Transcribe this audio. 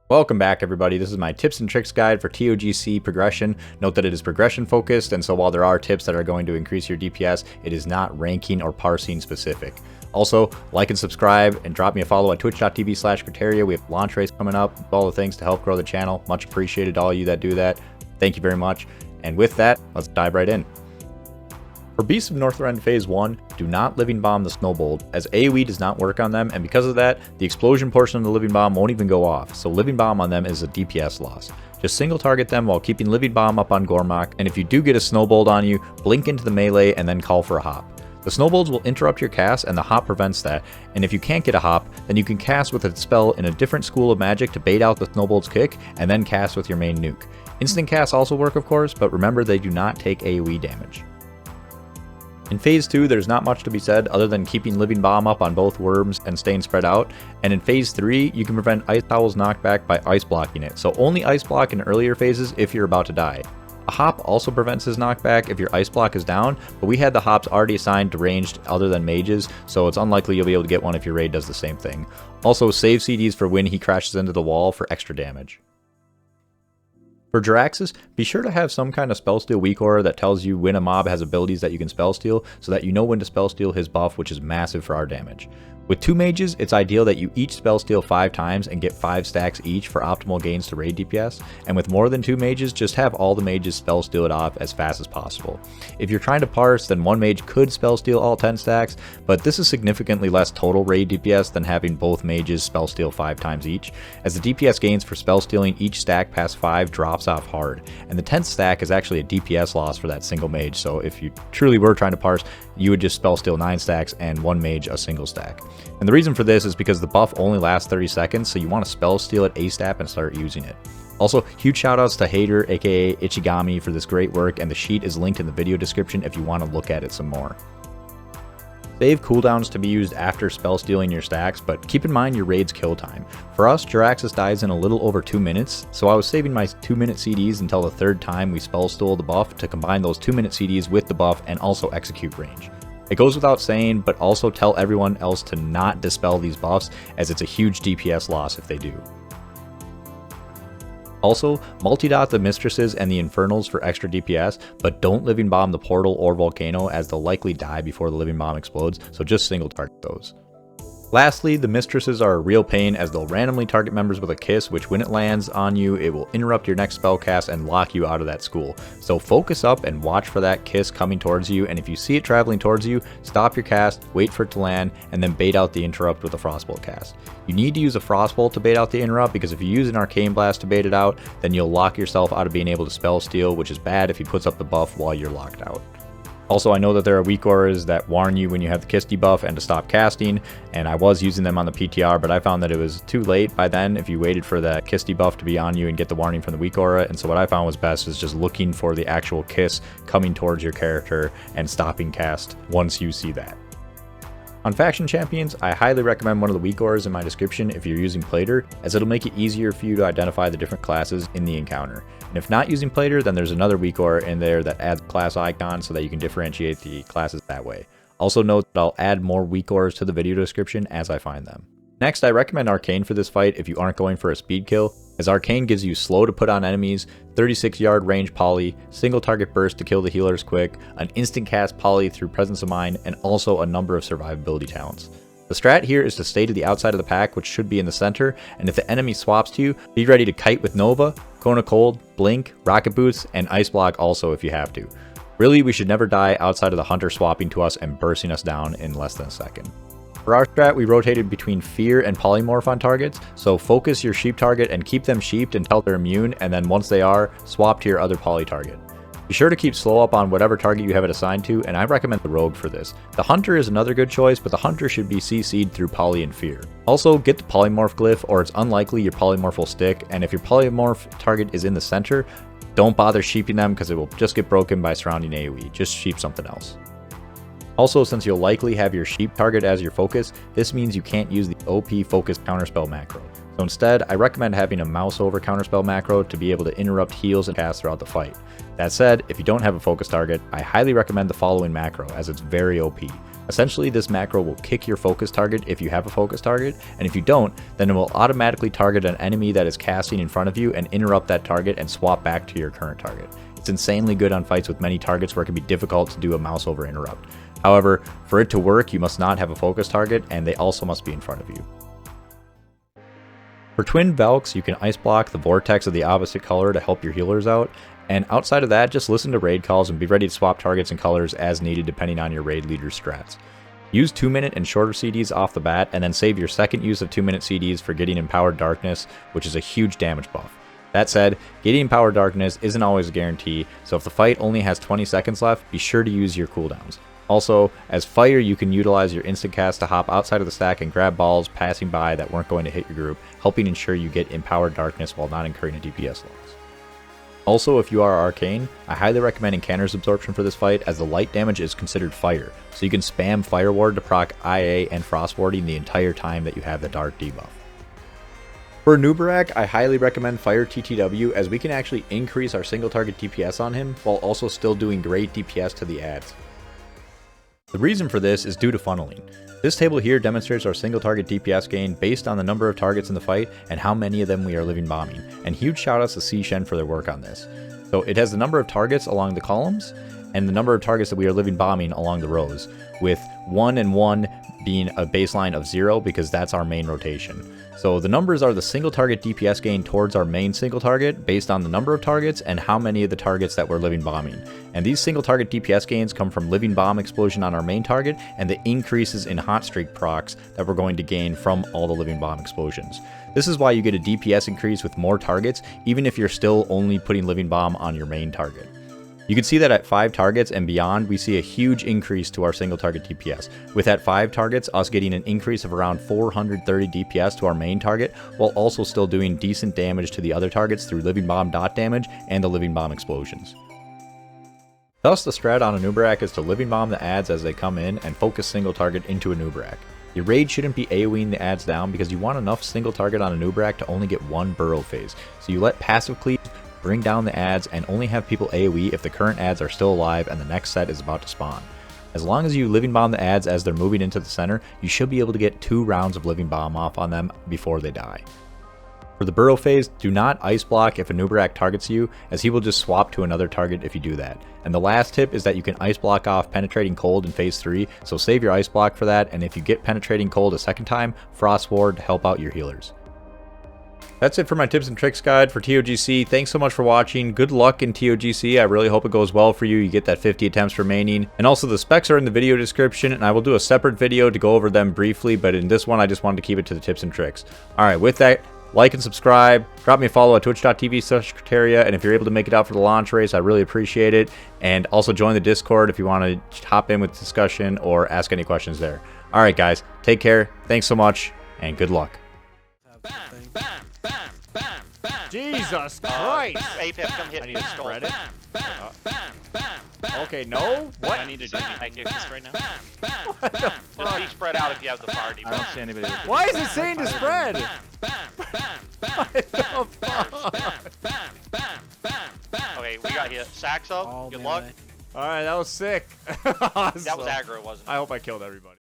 Welcome back everybody, this is my tips and tricks guide for TOGC progression. Note that it is progression focused, and so while there are tips that are going to increase your DPS, it is not ranking or parsing specific. Also, like and subscribe and drop me a follow at twitch.tv/Criteria. We have launch race coming up, all the things to help grow the channel. Much appreciated to all you that do that. Thank you very much. And with that, let's dive right in. For Beasts of Northrend Phase 1, do not Living Bomb the Snowbolt, as AoE does not work on them, and because of that, the explosion portion of the Living Bomb won't even go off, so Living Bomb on them is a DPS loss. Just single target them while keeping Living Bomb up on Gormok, and if you do get a Snowbolt on you, blink into the melee and then call for a hop. The Snowbolts will interrupt your cast, and the hop prevents that, and if you can't get a hop, then you can cast with a spell in a different school of magic to bait out the Snowbolt's kick, and then cast with your main nuke. Instant casts also work of course, but remember they do not take AoE damage. In Phase 2, there's not much to be said other than keeping Living Bomb up on both worms and staying spread out, and in Phase 3, you can prevent Ice Towel's knockback by ice blocking it, so only ice block in earlier phases if you're about to die. A hop also prevents his knockback if your ice block is down, but we had the hops already assigned to ranged other than mages, so it's unlikely you'll be able to get one if your raid does the same thing. Also, save CDs for when he crashes into the wall for extra damage. For Jaraxxus, be sure to have some kind of spell steal weak aura that tells you when a mob has abilities that you can spell steal, so that you know when to spell steal his buff, which is massive for our damage. With 2 mages, it's ideal that you each spell steal 5 times and get 5 stacks each for optimal gains to raid DPS, and with more than 2 mages, just have all the mages spell steal it off as fast as possible. If you're trying to parse, then 1 mage could spell steal all 10 stacks, but this is significantly less total raid DPS than having both mages spell steal 5 times each, as the DPS gains for spell stealing each stack past 5 drops off hard, and the 10th stack is actually a DPS loss for that single mage, so if you truly were trying to parse, you would just spell steal 9 stacks and 1 mage a single stack. And the reason for this is because the buff only lasts 30 seconds, so you want to spell steal it ASAP and start using it. Also, huge shoutouts to Hater aka Ichigami for this great work, and the sheet is linked in the video description if you want to look at it some more. Save cooldowns to be used after spell stealing your stacks, but keep in mind your raid's kill time. For us, Jaraxxus dies in a little over 2 minutes, so I was saving my 2-minute CDs until the 3rd time we spell stole the buff to combine those 2-minute CDs with the buff and also execute range. It goes without saying, but also tell everyone else to not dispel these buffs, as it's a huge DPS loss if they do. Also, multi-dot the Mistresses and the Infernals for extra DPS, but don't Living Bomb the Portal or Volcano, as they'll likely die before the Living Bomb explodes, so just single target those. Lastly, the Mistresses are a real pain, as they'll randomly target members with a kiss, which when it lands on you, it will interrupt your next spell cast and lock you out of that school. So focus up and watch for that kiss coming towards you, and if you see it traveling towards you, stop your cast, wait for it to land, and then bait out the interrupt with a Frostbolt cast. You need to use a Frostbolt to bait out the interrupt, because if you use an Arcane Blast to bait it out, then you'll lock yourself out of being able to spell steal, which is bad if he puts up the buff while you're locked out. Also, I know that there are weak auras that warn you when you have the kiss debuff and to stop casting, and I was using them on the PTR, but I found that it was too late by then if you waited for that kiss debuff to be on you and get the warning from the weak aura, and so what I found was best is just looking for the actual kiss coming towards your character and stopping cast once you see that. On faction champions, I highly recommend one of the weak auras in my description if you're using Plater, as it'll make it easier for you to identify the different classes in the encounter. And if not using Plater, then there's another weak aura in there that adds a class icon so that you can differentiate the classes that way. Also note that I'll add more weak auras to the video description as I find them. Next, I recommend Arcane for this fight if you aren't going for a speed kill, as Arcane gives you slow to put on enemies, 36-yard range poly, single target burst to kill the healers quick, an instant cast poly through presence of mind, and also a number of survivability talents. The strat here is to stay to the outside of the pack, which should be in the center, and if the enemy swaps to you, be ready to kite with Nova, Cone of Cold, Blink, Rocket Boots, and Ice Block also if you have to. Really, we should never die outside of the Hunter swapping to us and bursting us down in less than a second. For our strat, we rotated between Fear and Polymorph on targets, so focus your sheep target and keep them sheeped until they're immune, and then once they are, swap to your other poly target. Be sure to keep slow up on whatever target you have it assigned to, and I recommend the Rogue for this. The Hunter is another good choice, but the Hunter should be CC'd through Poly and Fear. Also, get the Polymorph glyph, or it's unlikely your Polymorph will stick, and if your Polymorph target is in the center, don't bother sheeping them because it will just get broken by surrounding AoE. Just sheep something else. Also, since you'll likely have your sheep target as your focus, this means you can't use the OP focus counterspell macro. So instead, I recommend having a mouse over counterspell macro to be able to interrupt heals and casts throughout the fight. That said, if you don't have a focus target, I highly recommend the following macro as it's very OP. Essentially, this macro will kick your focus target if you have a focus target, and if you don't, then it will automatically target an enemy that is casting in front of you and interrupt that target and swap back to your current target. It's insanely good on fights with many targets where it can be difficult to do a mouse over interrupt. However, for it to work, you must not have a focus target, and they also must be in front of you. For twin Valks, you can ice block the vortex of the opposite color to help your healers out, and outside of that, just listen to raid calls and be ready to swap targets and colors as needed depending on your raid leader's strats. Use 2-minute and shorter CDs off the bat, and then save your second use of 2-minute CDs for getting Empowered Darkness, which is a huge damage buff. That said, getting Empowered Darkness isn't always a guarantee, so if the fight only has 20 seconds left, be sure to use your cooldowns. Also, as fire, you can utilize your instant cast to hop outside of the stack and grab balls passing by that weren't going to hit your group, helping ensure you get Empowered Darkness while not incurring a DPS loss. Also, if you are arcane, I highly recommend Incanter's Absorption for this fight as the light damage is considered fire, so you can spam Fire Ward to proc IA and Frost Warding the entire time that you have the Dark debuff. For Anub'arak, I highly recommend Fire TTW as we can actually increase our single target DPS on him while also still doing great DPS to the adds. The reason for this is due to funneling. This table here demonstrates our single target DPS gain based on the number of targets in the fight and how many of them we are living bombing, and huge shoutouts to C-Shen for their work on this. So it has the number of targets along the columns and the number of targets that we are living bombing along the rows, with 1 and 1 being a baseline of 0 because that's our main rotation. So the numbers are the single target DPS gain towards our main single target based on the number of targets and how many of the targets that we're living bombing. And these single target DPS gains come from living bomb explosion on our main target and the increases in hot streak procs that we're going to gain from all the living bomb explosions. This is why you get a DPS increase with more targets even if you're still only putting living bomb on your main target. You can see that at 5 targets and beyond, we see a huge increase to our single target DPS, with at 5 targets us getting an increase of around 430 DPS to our main target, while also still doing decent damage to the other targets through living bomb dot damage and the living bomb explosions. Thus, the strat on Anub'arak is to living bomb the adds as they come in and focus single target into Anub'arak. Your raid shouldn't be AoEing the adds down because you want enough single target on Anub'arak to only get 1 burrow phase, so you let passive cleave bring down the adds and only have people AoE if the current adds are still alive and the next set is about to spawn. As long as you living bomb the adds as they're moving into the center, you should be able to get 2 rounds of living bomb off on them before they die. For the burrow phase, do not ice block if Anub'arak targets you, as he will just swap to another target if you do that. And the last tip is that you can ice block off penetrating cold in phase 3, so save your ice block for that, and if you get penetrating cold a second time, frost ward to help out your healers. That's it for my tips and tricks guide for TOGC. Thanks so much for watching. Good luck in TOGC. I really hope it goes well for you. You get that 50 attempts remaining. And also the specs are in the video description, and I will do a separate video to go over them briefly, but in this one I just wanted to keep it to the tips and tricks. Alright, with that, like and subscribe. Drop me a follow at twitch.tv/Secretaria, and if you're able to make it out for the launch race, I really appreciate it. And also join the Discord if you want to hop in with discussion or ask any questions there. Alright guys, take care. Thanks so much, and good luck. Jesus Christ! APEP, come hit. I need to spread it. Okay, no? What? I need to do I get this right now. Just be spread out if you have the fire I don't see anybody. Why is it saying to spread? What the fuck? Okay, we got hit. Saxo, good luck. Alright, that was sick. That was aggro, wasn't it? I hope I killed everybody.